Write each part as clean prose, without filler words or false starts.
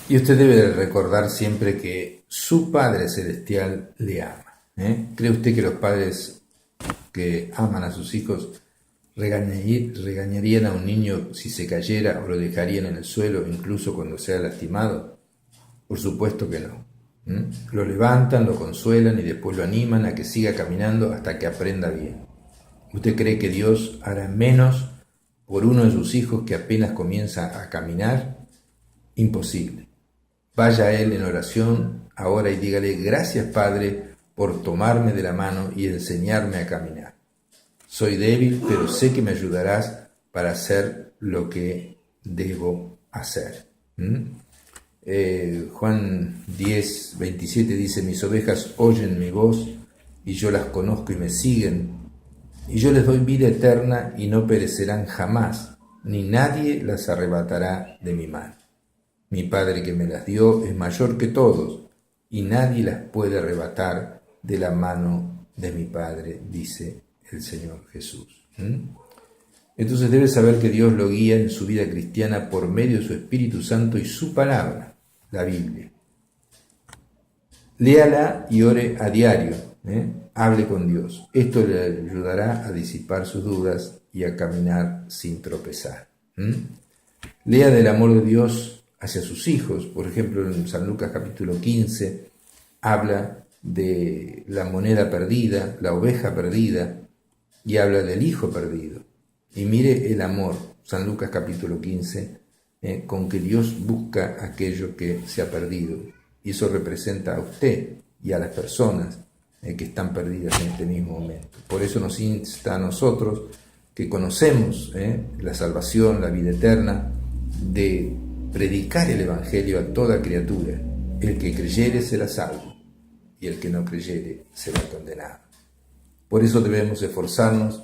Y usted debe de recordar siempre que su Padre Celestial le ama. ¿Cree usted que los padres que aman a sus hijos regañarían a un niño si se cayera o lo dejarían en el suelo incluso cuando sea lastimado? Por supuesto que no. Lo levantan, lo consuelan y después lo animan a que siga caminando hasta que aprenda bien. ¿Usted cree que Dios hará menos por uno de sus hijos que apenas comienza a caminar? Imposible. Vaya a Él en oración ahora y dígale: gracias, Padre, por tomarme de la mano y enseñarme a caminar. Soy débil, pero sé que me ayudarás para hacer lo que debo hacer. Juan 10, 27 dice: mis ovejas oyen mi voz y yo las conozco y me siguen, y yo les doy vida eterna y no perecerán jamás, ni nadie las arrebatará de mi mano. Mi Padre que me las dio es mayor que todos, y nadie las puede arrebatar de la mano de mi Padre, dice el Señor Jesús. Entonces debe saber que Dios lo guía en su vida cristiana por medio de su Espíritu Santo y su palabra, la Biblia. Léala y ore a diario, hable con Dios. Esto le ayudará a disipar sus dudas y a caminar sin tropezar. Lea del amor de Dios hacia sus hijos. Por ejemplo, en San Lucas capítulo 15 habla de la moneda perdida, la oveja perdida, y habla del hijo perdido. Y mire el amor, San Lucas capítulo 15, con que Dios busca aquello que se ha perdido. Y eso representa a usted y a las personas que están perdidas en este mismo momento. Por eso nos insta a nosotros, que conocemos la salvación, la vida eterna, de predicar el Evangelio a toda criatura. El que creyere será salvo, y el que no creyere será condenado. Por eso debemos esforzarnos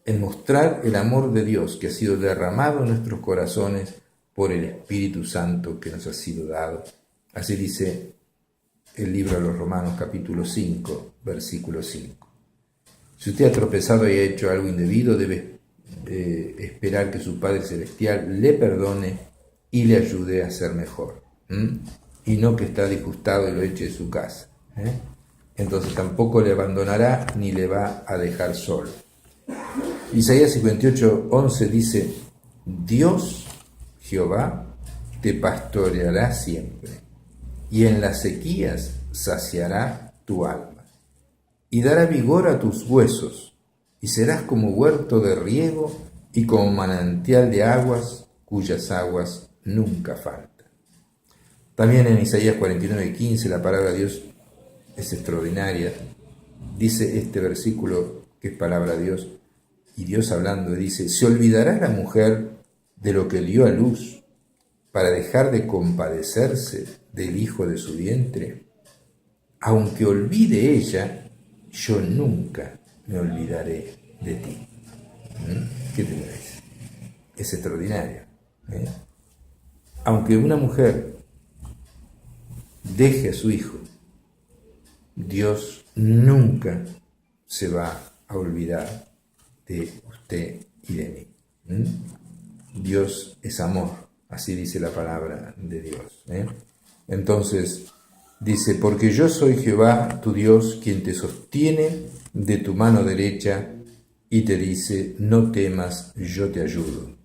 en mostrar el amor de Dios que ha sido derramado en nuestros corazones por el Espíritu Santo que nos ha sido dado. Así dice el libro de los Romanos capítulo 5, versículo 5. Si usted ha tropezado y ha hecho algo indebido, debe esperar que su Padre Celestial le perdone y le ayude a ser mejor, y no que está disgustado y lo eche de su casa. Entonces tampoco le abandonará ni le va a dejar solo. Isaías 58, 11 dice: Dios, Jehová, te pastoreará siempre, y en las sequías saciará tu alma, y dará vigor a tus huesos, y serás como huerto de riego y como manantial de aguas, cuyas aguas nunca faltan. También en Isaías 49, 15 la palabra de Dios es extraordinaria. Dice este versículo, que es palabra de Dios, y Dios hablando, dice: ¿se olvidará la mujer de lo que dio a luz para dejar de compadecerse del hijo de su vientre? Aunque olvide ella, yo nunca me olvidaré de ti. ¿Qué te parece? Es extraordinario. Aunque una mujer deje a su hijo, Dios nunca se va a olvidar de usted y de mí. Dios es amor, así dice la palabra de Dios. Entonces dice: porque yo soy Jehová tu Dios, quien te sostiene de tu mano derecha y te dice: no temas, yo te ayudo.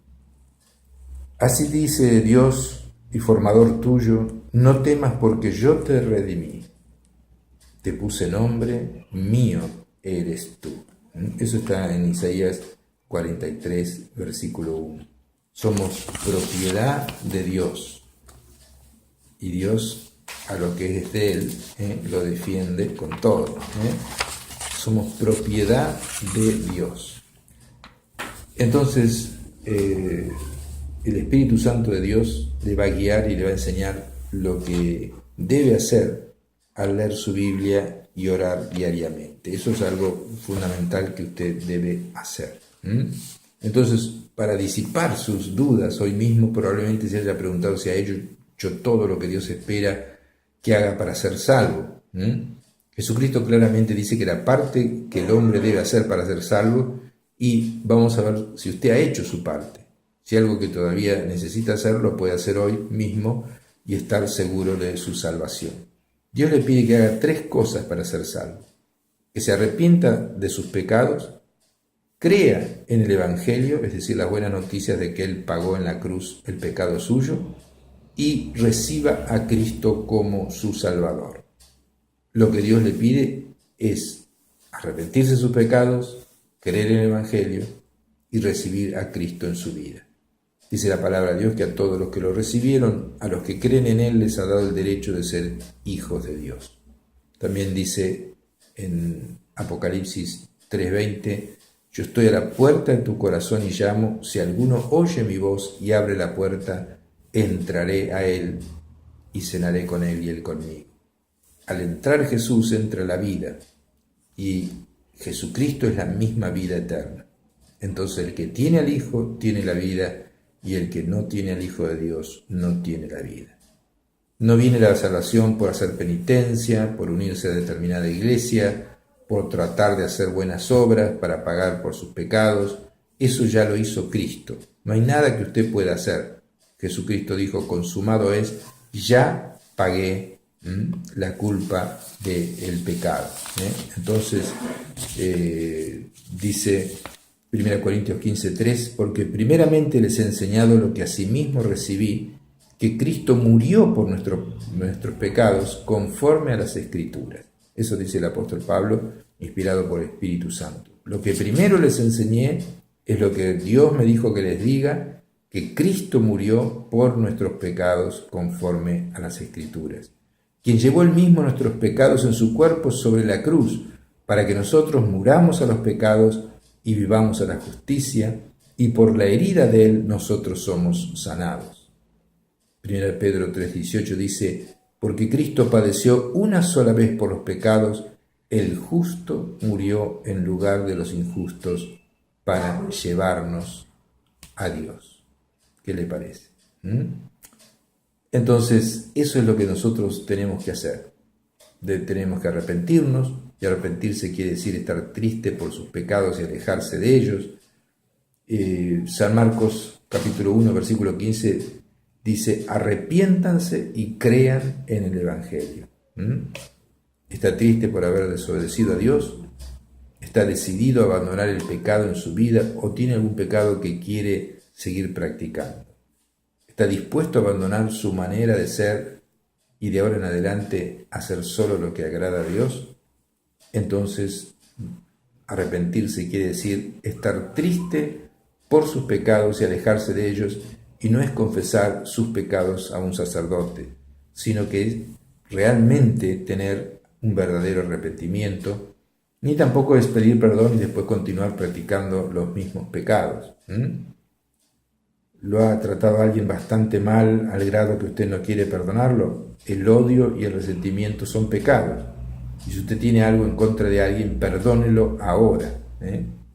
Así dice Dios y formador tuyo: no temas, porque yo te redimí. Te puse nombre, mío eres tú. Eso está en Isaías 43, versículo 1. Somos propiedad de Dios, y Dios a lo que es de Él lo defiende con todo. Somos propiedad de Dios. Entonces, el Espíritu Santo de Dios le va a guiar y le va a enseñar lo que debe hacer al leer su Biblia y orar diariamente. Eso es algo fundamental que usted debe hacer. Entonces, para disipar sus dudas, hoy mismo probablemente se haya preguntado si ha hecho todo lo que Dios espera que haga para ser salvo. Jesucristo claramente dice que la parte que el hombre debe hacer para ser salvo, y vamos a ver si usted ha hecho su parte. Si algo que todavía necesita hacer, lo puede hacer hoy mismo y estar seguro de su salvación. Dios le pide que haga 3 cosas para ser salvo: que se arrepienta de sus pecados, crea en el Evangelio, es decir, las buenas noticias de que Él pagó en la cruz el pecado suyo, y reciba a Cristo como su Salvador. Lo que Dios le pide es arrepentirse de sus pecados, creer en el Evangelio y recibir a Cristo en su vida. Dice la palabra de Dios que a todos los que lo recibieron, a los que creen en Él, les ha dado el derecho de ser hijos de Dios. También dice en Apocalipsis 3:20, yo estoy a la puerta de tu corazón y llamo, si alguno oye mi voz y abre la puerta, entraré a Él y cenaré con Él y Él conmigo. Al entrar Jesús entra la vida, y Jesucristo es la misma vida eterna. Entonces el que tiene al Hijo tiene la vida, y el que no tiene al Hijo de Dios no tiene la vida. No viene la salvación por hacer penitencia, por unirse a determinada iglesia, por tratar de hacer buenas obras para pagar por sus pecados. Eso ya lo hizo Cristo. No hay nada que usted pueda hacer. Jesucristo dijo, consumado es, ya pagué la culpa del pecado. Entonces, dice 1 Corintios 15:3, porque primeramente les he enseñado lo que asimismo recibí, que Cristo murió por nuestros pecados conforme a las Escrituras. Eso dice el apóstol Pablo, inspirado por el Espíritu Santo. Lo que primero les enseñé es lo que Dios me dijo que les diga, que Cristo murió por nuestros pecados conforme a las Escrituras, quien llevó él mismo nuestros pecados en su cuerpo sobre la cruz, para que nosotros muramos a los pecados y vivamos a la justicia, y por la herida de él nosotros somos sanados. 1 Pedro 3:18 dice, porque Cristo padeció una sola vez por los pecados, el justo murió en lugar de los injustos para llevarnos a Dios. ¿Qué le parece? Entonces, eso es lo que nosotros tenemos que hacer. Tenemos que arrepentirnos, y arrepentirse quiere decir estar triste por sus pecados y alejarse de ellos. San Marcos capítulo 1, versículo 15 dice, arrepiéntanse y crean en el Evangelio. ¿Está triste por haber desobedecido a Dios? ¿Está decidido a abandonar el pecado en su vida o tiene algún pecado que quiere seguir practicando? ¿Está dispuesto a abandonar su manera de ser y de ahora en adelante hacer solo lo que agrada a Dios? Entonces, arrepentirse quiere decir estar triste por sus pecados y alejarse de ellos, y no es confesar sus pecados a un sacerdote, sino que es realmente tener un verdadero arrepentimiento, ni tampoco es pedir perdón y después continuar practicando los mismos pecados. ¿Lo ha tratado a alguien bastante mal al grado que usted no quiere perdonarlo? El odio y el resentimiento son pecados. Y si usted tiene algo en contra de alguien, perdónelo ahora.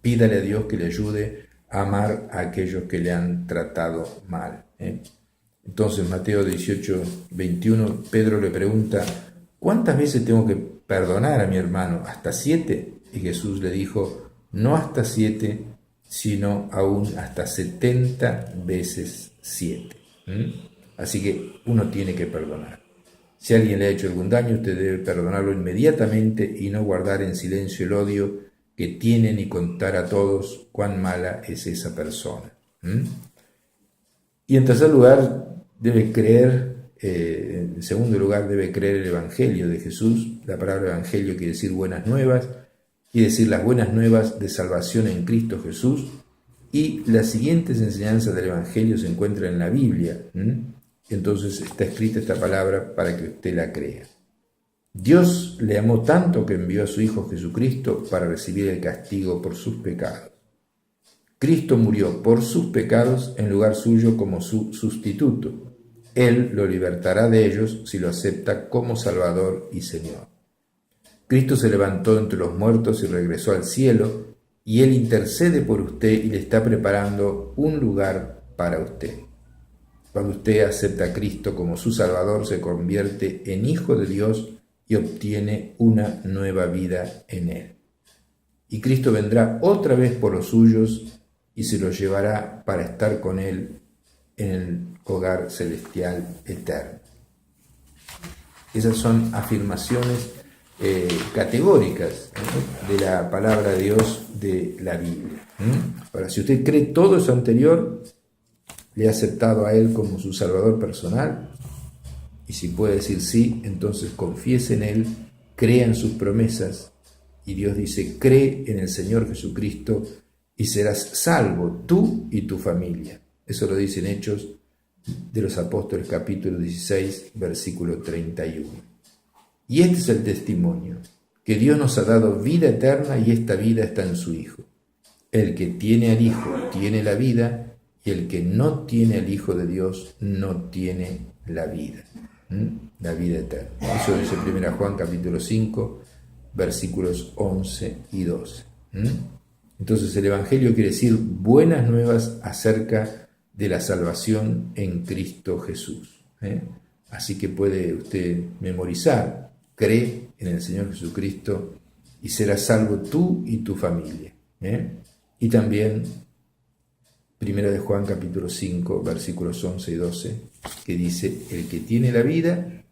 Pídale a Dios que le ayude a amar a aquellos que le han tratado mal. Entonces, Mateo 18:21, Pedro le pregunta, ¿cuántas veces tengo que perdonar a mi hermano? ¿Hasta 7? Y Jesús le dijo, no hasta 7, sino aún hasta 70 veces 7. Así que uno tiene que perdonar. Si alguien le ha hecho algún daño, usted debe perdonarlo inmediatamente y no guardar en silencio el odio que tiene ni contar a todos cuán mala es esa persona. Y en tercer lugar, debe creer, en segundo lugar, debe creer el Evangelio de Jesús. La palabra Evangelio quiere decir buenas nuevas, quiere decir las buenas nuevas de salvación en Cristo Jesús, y las siguientes enseñanzas del Evangelio se encuentran en la Biblia. Entonces está escrita esta palabra para que usted la crea. Dios le amó tanto que envió a su Hijo Jesucristo para recibir el castigo por sus pecados. Cristo murió por sus pecados en lugar suyo como su sustituto. Él lo libertará de ellos si lo acepta como Salvador y Señor. Cristo se levantó entre los muertos y regresó al cielo, y Él intercede por usted y le está preparando un lugar para usted. Cuando usted acepta a Cristo como su Salvador, se convierte en hijo de Dios y obtiene una nueva vida en Él. Y Cristo vendrá otra vez por los suyos y se los llevará para estar con Él en el hogar celestial eterno. Esas son afirmaciones categóricas, ¿no?, de la palabra de Dios de la Biblia. Ahora, si usted cree todo eso anterior, le ha aceptado a Él como su Salvador personal, y si puede decir sí, entonces confiese en Él, crea en sus promesas, y Dios dice, cree en el Señor Jesucristo y serás salvo tú y tu familia. Eso lo dice en Hechos de los Apóstoles capítulo 16, versículo 31. Y este es el testimonio, que Dios nos ha dado vida eterna y esta vida está en su Hijo. El que tiene al Hijo tiene la vida, y el que no tiene al Hijo de Dios no tiene la vida. La vida eterna. Eso dice 1 Juan capítulo 5, versículos 11 y 12. Entonces el Evangelio quiere decir buenas nuevas acerca de la salvación en Cristo Jesús. Así que puede usted memorizar, cree en el Señor Jesucristo y serás salvo tú y tu familia. Y también 1 Juan capítulo 5, versículos 11 y 12, que dice, el que tiene la vida,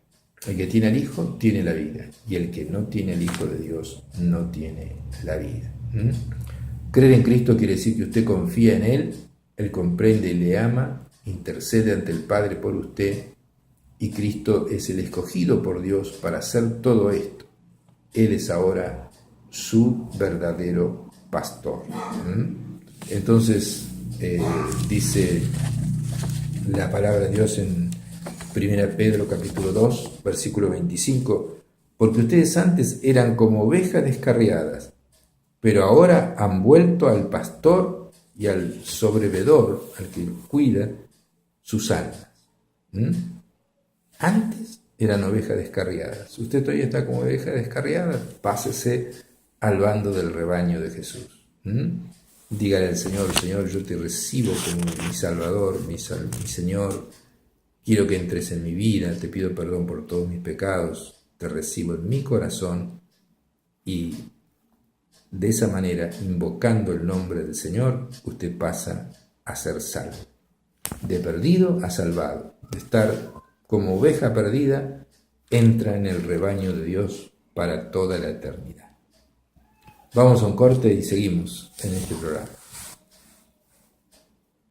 el que tiene al Hijo, tiene la vida, y el que no tiene al Hijo de Dios, no tiene la vida. Creer en Cristo quiere decir que usted confía en Él comprende y le ama, intercede ante el Padre por usted, y Cristo es el escogido por Dios para hacer todo esto. Él es ahora su verdadero pastor. Entonces, dice la palabra de Dios en 1 Pedro capítulo 2, versículo 25, porque ustedes antes eran como ovejas descarriadas, pero ahora han vuelto al pastor y al sobrevedor, al que cuida sus almas. Antes eran ovejas descarriadas. Usted todavía está como oveja descarriada, pásese al bando del rebaño de Jesús. Dígale al Señor, Señor, yo te recibo como mi Salvador, mi Señor, quiero que entres en mi vida, te pido perdón por todos mis pecados, te recibo en mi corazón, y de esa manera, invocando el nombre del Señor, usted pasa a ser salvo. De perdido a salvado, de estar como oveja perdida, entra en el rebaño de Dios para toda la eternidad. Vamos a un corte y seguimos en este programa.